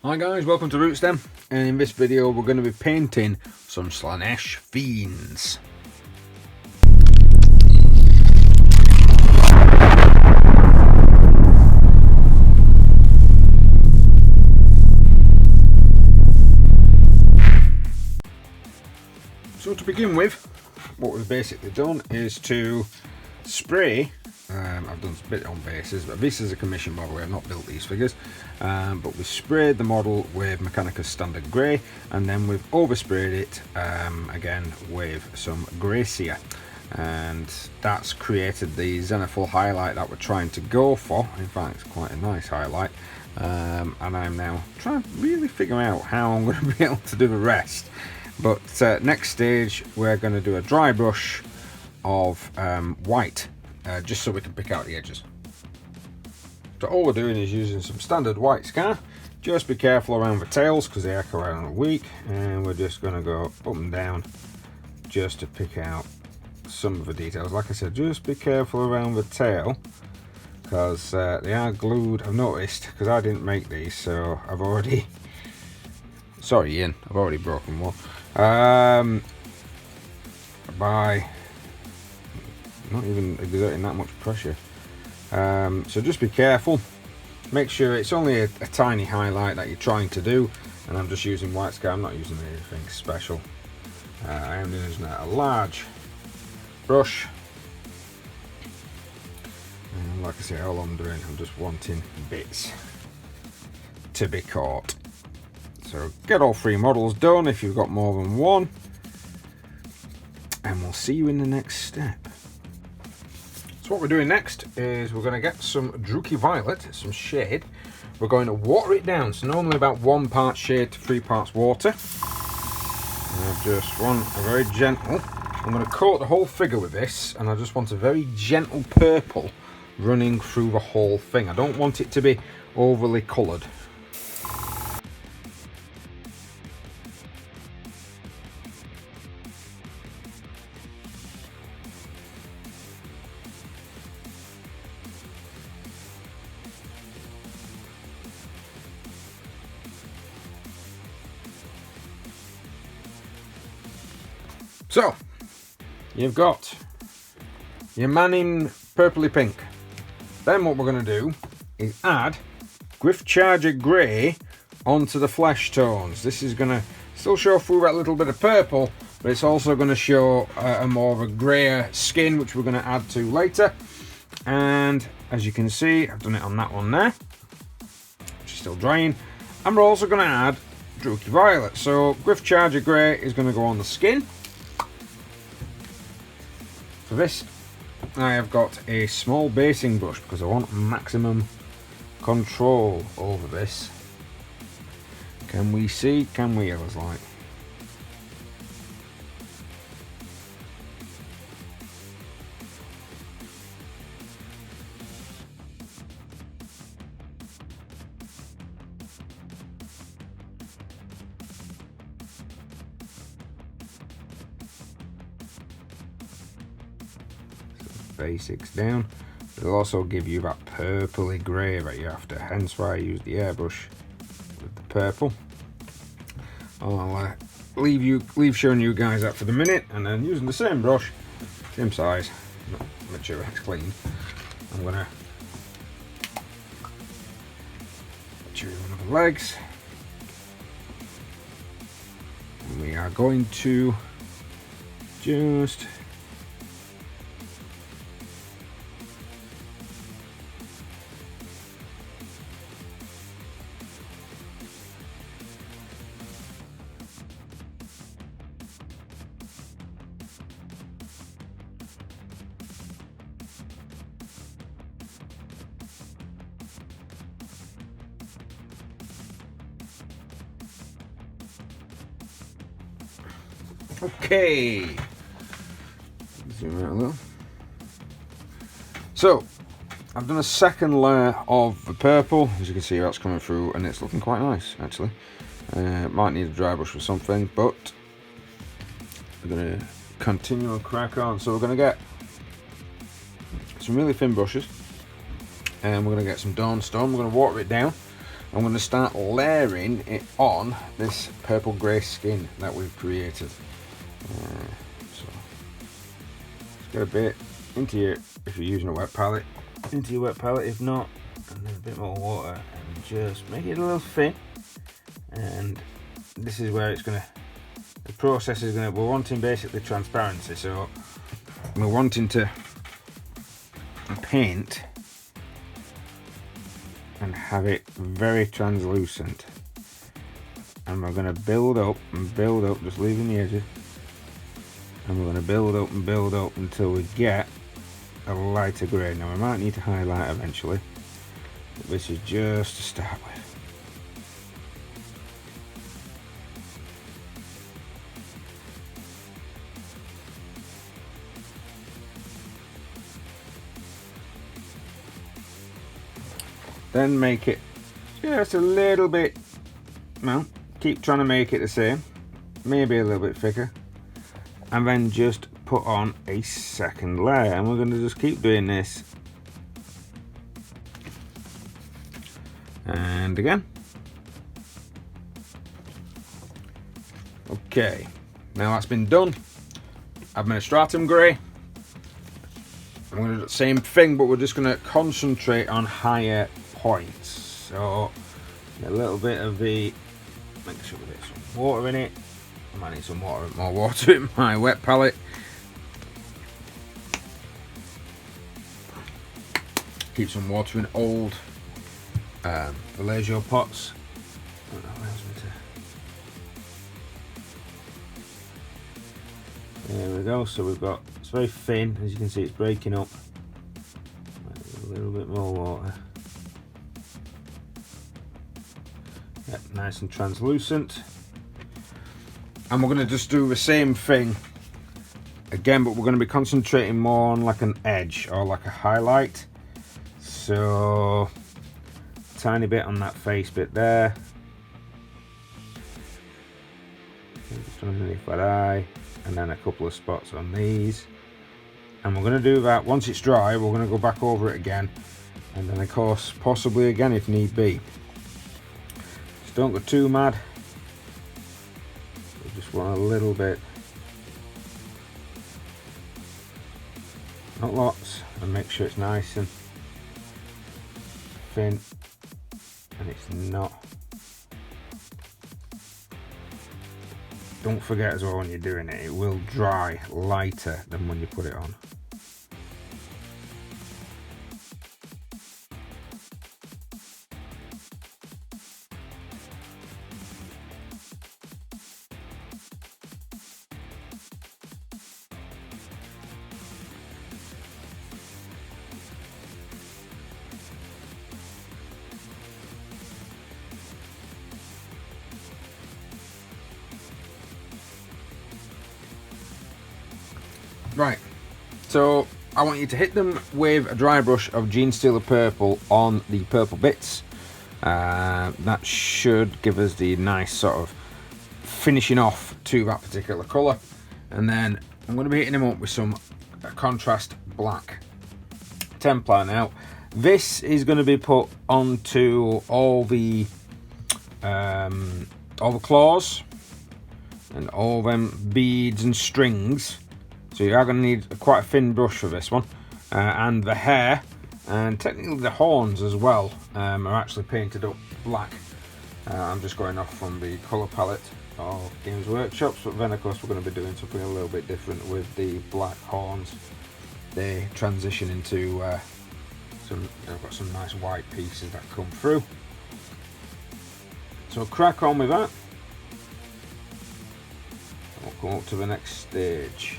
Hi guys, welcome to Rootstem, and in this video we're going to be painting some Slannesh Fiends. So to begin with, what we've basically done is to spray. I've done a bit on bases, but this is a commission, by the way. I've not built these figures, but we sprayed the model with Mechanicus Standard Grey, and then we've oversprayed it again with some Gracia, and that's created the zenithal highlight that we're trying to go for. In fact, it's quite a nice highlight, and I'm now trying to really figure out how I'm going to be able to do the rest. But next stage, we're going to do a dry brush of white, just so we can pick out the edges. So all we're doing is using some standard white scar. Just be careful around the tails because they are quite weak, and we're just going to go up and down just to pick out some of the details. Like I said, just be careful around the tail because they are glued. I've noticed, because I didn't make these, so I've already sorry Ian, I've already broken one by not even exerting that much pressure. So just be careful, make sure it's only a tiny highlight that you're trying to do, and I'm just using white scar. I'm not using anything special. I am using a large brush, and like I say, all I'm doing, I'm just wanting bits to be caught. So get all three models done if you've got more than one, and we'll see you in the next step. So what we're doing next is we're going to get some Druchii Violet, some shade. We're going to water it down, so normally about 1 part shade to 3 parts water. And I just want a very gentle, I'm going to coat the whole figure with this, and I just want a very gentle purple running through the whole thing. I don't want it to be overly coloured. So, you've got your man in purpley pink. Then what we're going to do is add Gryph-Charger Grey onto the flesh tones. This is going to still show through that little bit of purple, but it's also going to show a more of a greyer skin, which we're going to add to later. And as you can see, I've done it on that one there, which is still drying. And we're also going to add Druchii Violet. So Gryph-Charger Grey is going to go on the skin. For this, I have got a small basing brush because I want maximum control over this. Can we see? Can we? I was like, basics down. It'll also give you that purpley grey that you're after, hence why I use the airbrush with the purple. I'll leave showing you guys that for the minute, and then using the same brush, same size, make sure it's clean, I'm gonna chew one of the legs, and we are going to just okay, zoom out a little. So I've done a second layer of the purple. As you can see, that's coming through, and it's looking quite nice actually. Might need a dry brush or something, but we're going to continue and crack on. So we're going to get some really thin brushes, and we're going to get some Dawnstone. We're going to water it down. I'm going to start layering it on this purple grey skin that we've created. So just get a bit into your, if you're using a wet palette, into your wet palette. If not, and then a bit more water, and just make it a little thin. And this is where it's going to, the process is going to, we're wanting basically transparency, so we're wanting to paint and have it very translucent, and we're going to build up and build up, just leaving the edges, and we're going to build up and build up until we get a lighter grey. Now we might need to highlight eventually, but this is just to start with. Then make it just a little bit, well, keep trying to make it the same, maybe a little bit thicker, and then just put on a second layer, and we're going to just keep doing this. And again. Okay, now that's been done. I've made a stratum grey. I'm going to do the same thing, but we're just going to concentrate on higher points. So a little bit of the, make sure we get some water in it. I might need some water, more water in my wet palette. Keep some water in old Vallejo pots. There we go. So we've got, it's very thin, as you can see, it's breaking up. A little bit more water. Yep, nice and translucent. And we're going to just do the same thing again, but we're going to be concentrating more on like an edge or like a highlight. So tiny bit on that face bit there, just underneath that eye, and then a couple of spots on these. And we're going to do that once it's dry. We're going to go back over it again, and then of course possibly again if need be. Just don't go too mad. We just want a little bit, not lots, and make sure it's nice and thin, and it's not. Don't forget as well when you're doing it, it will dry lighter than when you put it on. Right, so I want you to hit them with a dry brush of Genestealer Purple on the purple bits. That should give us the nice sort of finishing off to that particular colour. And then I'm going to be hitting them up with some contrast black Templar. Now, this is going to be put onto all the claws and all them beads and strings. So you are going to need quite a thin brush for this one, and the hair and technically the horns as well are actually painted up black. I'm just going off from the colour palette of Games Workshop, but then of course we're going to be doing something a little bit different with the black horns. They transition into some, I've got some nice white pieces that come through. So crack on with that. We'll come up to the next stage.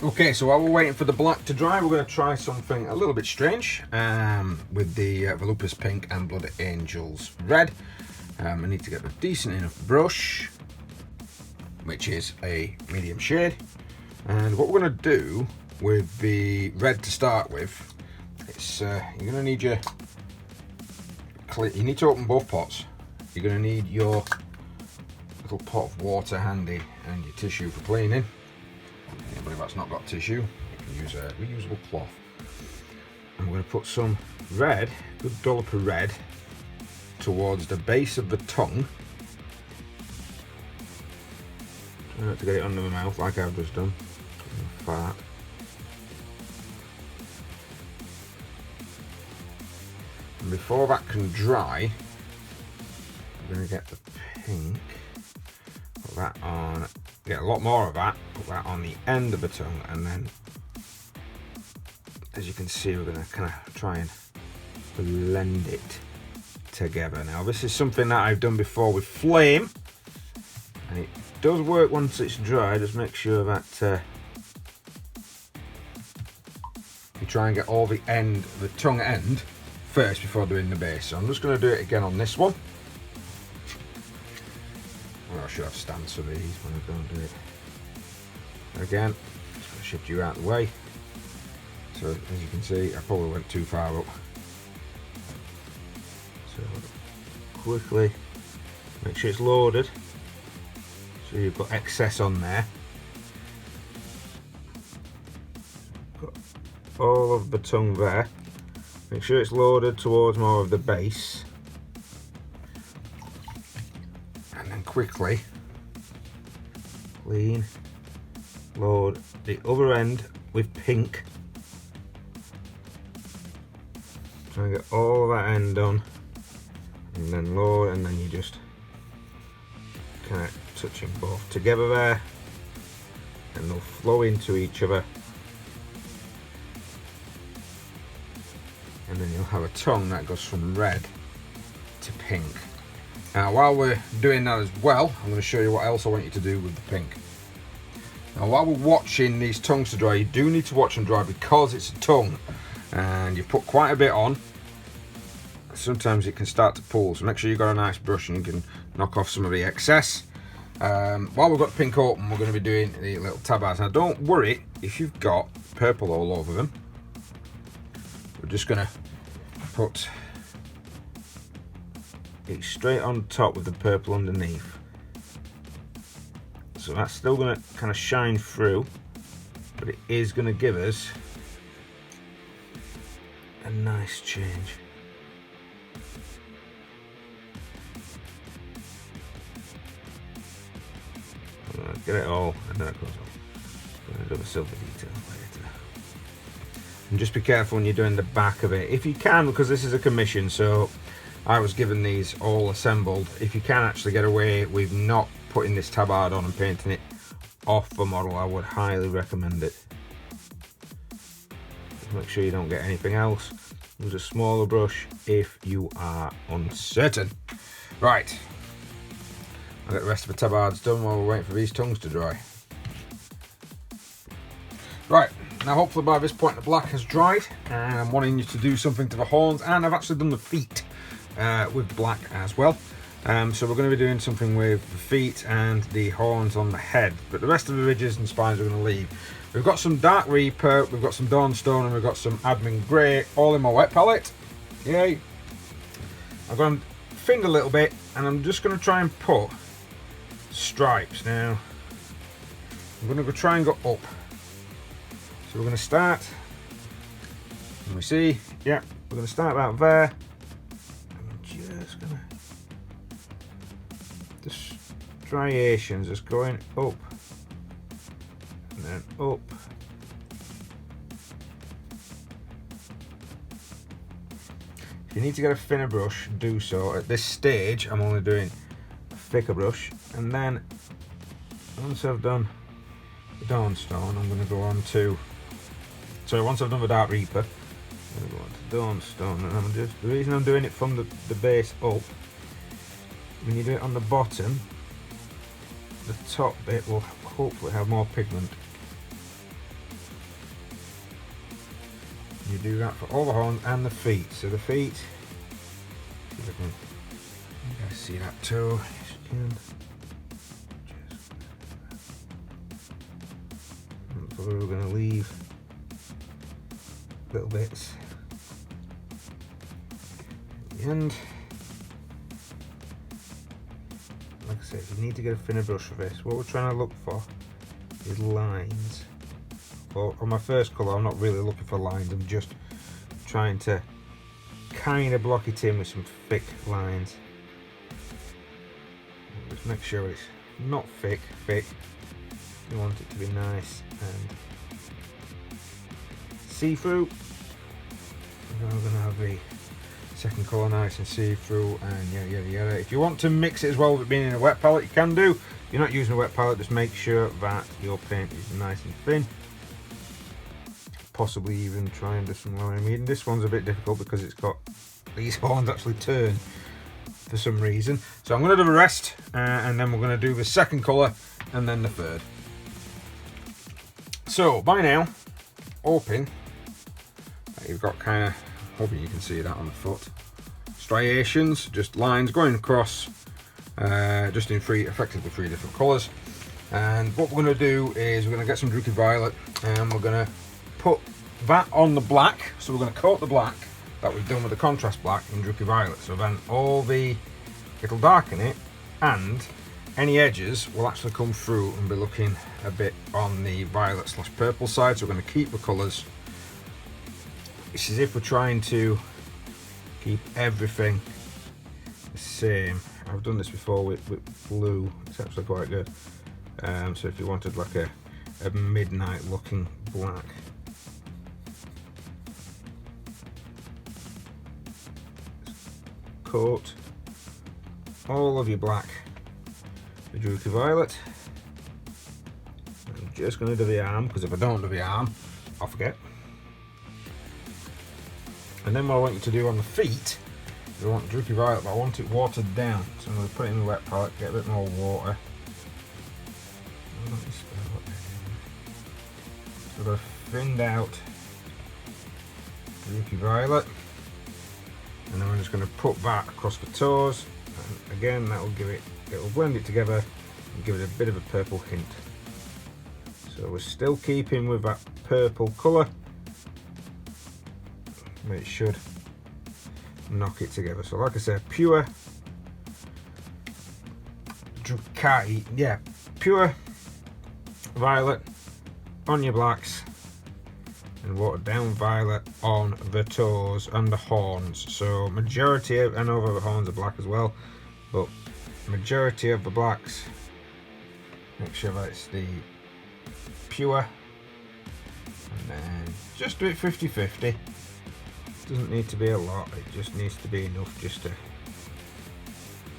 Okay, so while we're waiting for the black to dry, we're going to try something a little bit strange with the Volupus Pink and Blood Angels Red. I need to get a decent enough brush, which is a medium shade. And what we're going to do with the red to start with, it's you're going to need your, you need to open both pots. You're going to need your little pot of water handy and your tissue for cleaning. Anybody that's not got tissue, you can use a reusable cloth. And we're going to put some red, good dollop of red, towards the base of the tongue. Try not to get it under my mouth like I've just done. Fart. And before that can dry, we're going to get the pink, put that on, get a lot more of that, put that on the end of the tongue, and then, as you can see, we're going to kind of try and blend it together. Now, this is something that I've done before with flame, and it does work once it's dry. Just make sure that you try and get all the tongue end first before doing the base. So I'm just going to do it again on this one. Well, I should have stands for these when I don't do it. Again, just going to shift you out of the way. So as you can see, I probably went too far up. So quickly make sure it's loaded, so you've got excess on there. Got all of the tongue there. Make sure it's loaded towards more of the base, and then quickly clean load the other end with pink. Try and get all of that end done, and then load, and then you just kind of touch them both together there, and they'll flow into each other. And then you'll have a tongue that goes from red to pink. Now, while we're doing that as well, I'm going to show you what else I want you to do with the pink. Now, while we're watching these tongues to dry, you do need to watch them dry because it's a tongue and you put quite a bit on. Sometimes it can start to pull, so make sure you've got a nice brush and you can knock off some of the excess. While we've got the pink open, we're going to be doing the little tabards. Now, don't worry if you've got purple all over them. We're just going to put it straight on top with the purple underneath. So that's still going to kind of shine through, but it is going to give us a nice change. I'm going to get it all, and then it goes off. I'm going to do the silver details later. And just be careful when you're doing the back of it. If you can, because this is a commission, so I was given these all assembled. If you can actually get away with not putting this tabard on and painting it off the model, I would highly recommend it. Just make sure you don't get anything else. Use a smaller brush if you are uncertain. Right, I'll get the rest of the tabards done while we're waiting for these tongues to dry. Right, now hopefully by this point the black has dried, and I'm wanting you to do something to the horns, and I've actually done the feet with the black as well. So we're going to be doing something with the feet and the horns on the head, but the rest of the ridges and spines we're going to leave. We've got some Dark Reaper, we've got some Dawnstone, and we've got some Admin Grey, all in my wet palette. Yay! I've gone thinned a little bit, and I'm just going to try and put stripes. Now, I'm going to try and go up. So we're going to start, and we see, yeah, we're going to start about there. I'm just going to, the striations just going up, and then up. If you need to get a thinner brush, do so. At this stage, I'm only doing a thicker brush, and then once I've done the Dawnstone, I'm going to go on to, so once I've done the Dark Reaper, I'm going to go on to Dawnstone, and I'm just, the reason I'm doing it from the base up, when you do it on the bottom, the top bit will hopefully have more pigment. You do that for all the horns and the feet. So the feet, you guys see that too. Yes, you can. So we're going to leave little bits at the end. Like I said, you need to get a thinner brush for this. What we're trying to look for is lines. Well, on my first colour, I'm not really looking for lines. I'm just trying to kind of block it in with some thick lines. Just make sure it's not thick. You want it to be nice and see-through. And then we're going to have the second colour nice and see-through, and yada. If you want to mix it as well with it being in a wet palette, you can do. If you're not using a wet palette, just make sure that your paint is nice and thin. Possibly even try and do some lower medium. This one's a bit difficult because it's got these horns actually turn for some reason. So I'm going to do the rest, and then we're going to do the second colour and then the third. So by now, hoping that you've got kind of, hoping you can see that on the foot, striations, just lines going across, just in effectively three different colours. And what we're going to do is we're going to get some Druky Violet, and we're going to put that on the black. So we're going to coat the black that we've done with the contrast black in Druky Violet. So then it'll darken it, and any edges will actually come through and be looking a bit on the violet / purple side. So we're going to keep the colours. It's as if we're trying to keep everything the same. I've done this before with blue. It's actually quite good. So if you wanted like a midnight looking black, coat all of your black with Druky Violet. I'm just going to do the arm, because if I don't do the arm, I'll forget. And then what I want you to do on the feet, I want Druky Violet, but I want it watered down. So I'm going to put it in the wet palette, get a bit more water. So I've got a thinned out Druky Violet, and then I'm just going to put that across the toes, and again that will give it, it'll blend it together and give it a bit of a purple hint. So we're still keeping with that purple colour, but it should knock it together. So like I said, pure Druky, pure violet on your blacks, and watered down violet on the toes and the horns. So majority of, I know the horns are black as well, but majority of the blacks, make sure that it's the pure, and then just do it 50-50. Doesn't need to be a lot, it just needs to be enough just to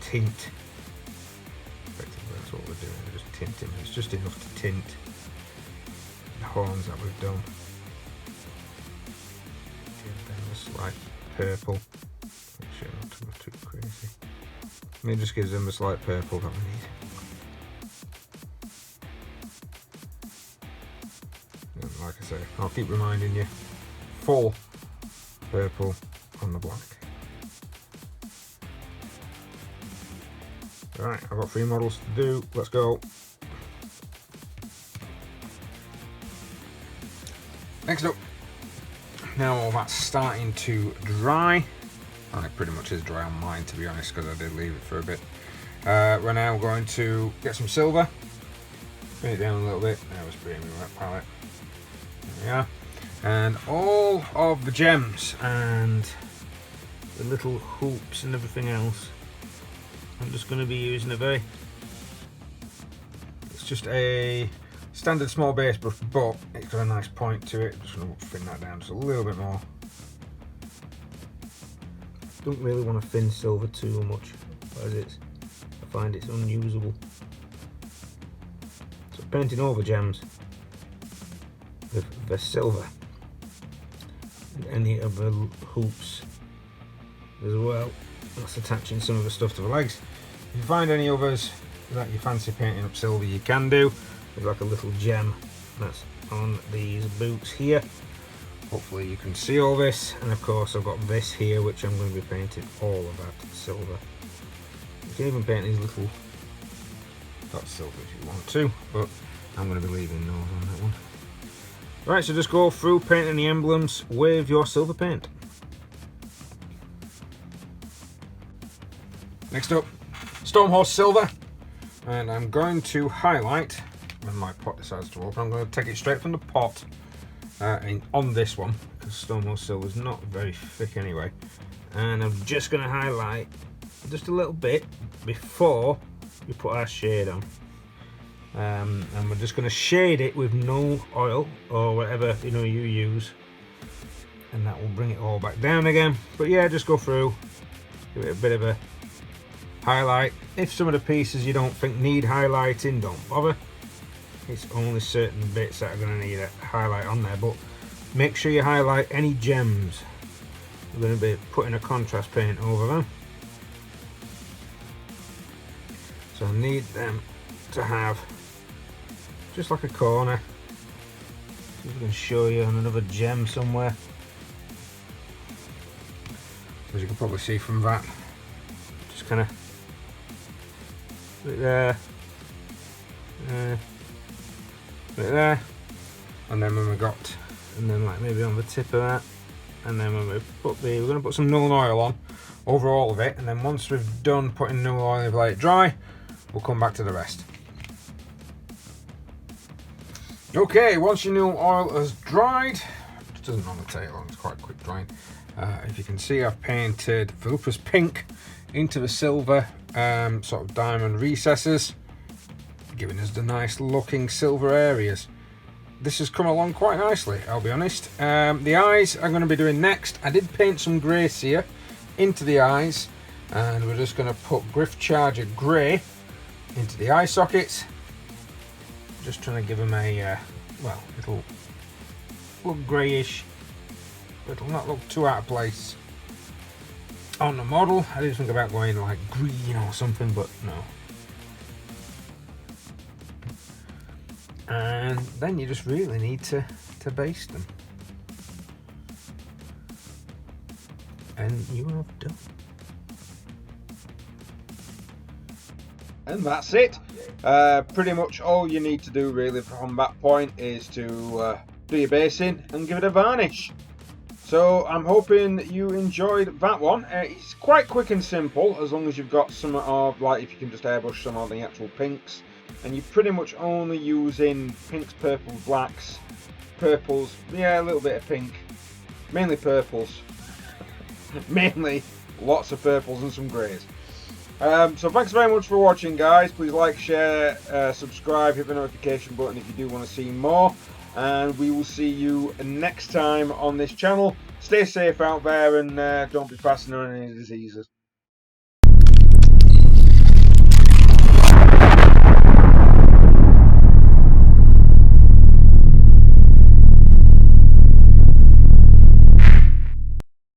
tint. Effectively that's what we're doing, we're just tinting. It's just enough to tint the horns that we've done. Slight purple, make sure not to go too crazy. And it just gives them a slight purple that we need. And like I say, I'll keep reminding you, full purple on the black. Right, I've got 3 models to do, let's go. Next up, now all that's starting to dry, and it pretty much is dry on mine to be honest, because I did leave it for a bit. We're now going to get some silver, bring it down a little bit. Now it's bringing that palette. There we are. And all of the gems and the little hoops and everything else, I'm just going to be using it's just a standard small base brush, but it's got a nice point to it. I'm just going to thin that down just a little bit more. Don't really want to thin silver too much, as I find it's unusable. So painting over gems with the silver, and any of the hoops as well. That's attaching some of the stuff to the legs. If you find any others that you fancy painting up silver, you can do. There's like a little gem that's on these boots here. Hopefully you can see all this, and of course I've got this here which I'm going to be painting all of that silver. You can even paint these little dots silver if you want to, but I'm going to be leaving those on that one. Right, so just go through painting the emblems with your silver paint. Next up, Stormhorse Silver, and I'm going to highlight, when my pot decides to open, I'm going to take it straight from the pot on this one, because Stormhorse Silver is not very thick anyway, and I'm just going to highlight just a little bit before we put our shade on. And we're just going to shade it with no oil or whatever you use, and that will bring it all back down again. But yeah, just go through, give it a bit of a highlight. If some of the pieces you don't think need highlighting, don't bother. It's only certain bits that are going to need a highlight on there, but make sure you highlight any gems. We're going to be putting a contrast paint over them, so I need them to have just like a corner. See if we can show you on another gem somewhere. As you can probably see from that, just kind of right there, right there, and then when we got, and then like maybe on the tip of that, and then when we put we're going to put some Nuln Oil on over all of it, and then once we've done putting Nuln Oil and let it dry, we'll come back to the rest. Okay, once your Nuln Oil has dried, it doesn't normally take long, it's quite quick drying. If you can see, I've painted Volupus pink into the silver sort of diamond recesses, giving us the nice looking silver areas. This has come along quite nicely, I'll be honest. The eyes I'm going to be doing next. I did paint some grey sear into the eyes, and we're just going to put Griff Charger grey into the eye sockets. Just trying to give them a, well, it'll look greyish, but it'll not look too out of place on the model. I did think about going like green or something, but no. And then you just really need to baste them. And you have done. And that's it. Pretty much all you need to do really from that point is to do your basing and give it a varnish. So I'm hoping you enjoyed that one. It's quite quick and simple, as long as you've got some of, like, if you can just airbrush some of the actual pinks, and you're pretty much only using pinks, purples, blacks, purples, yeah, a little bit of pink, mainly purples, mainly lots of purples and some greys. So thanks very much for watching, guys. Please like, share, subscribe, hit the notification button if you do want to see more, and we will see you next time on this channel. Stay safe out there, and don't be passing on any diseases.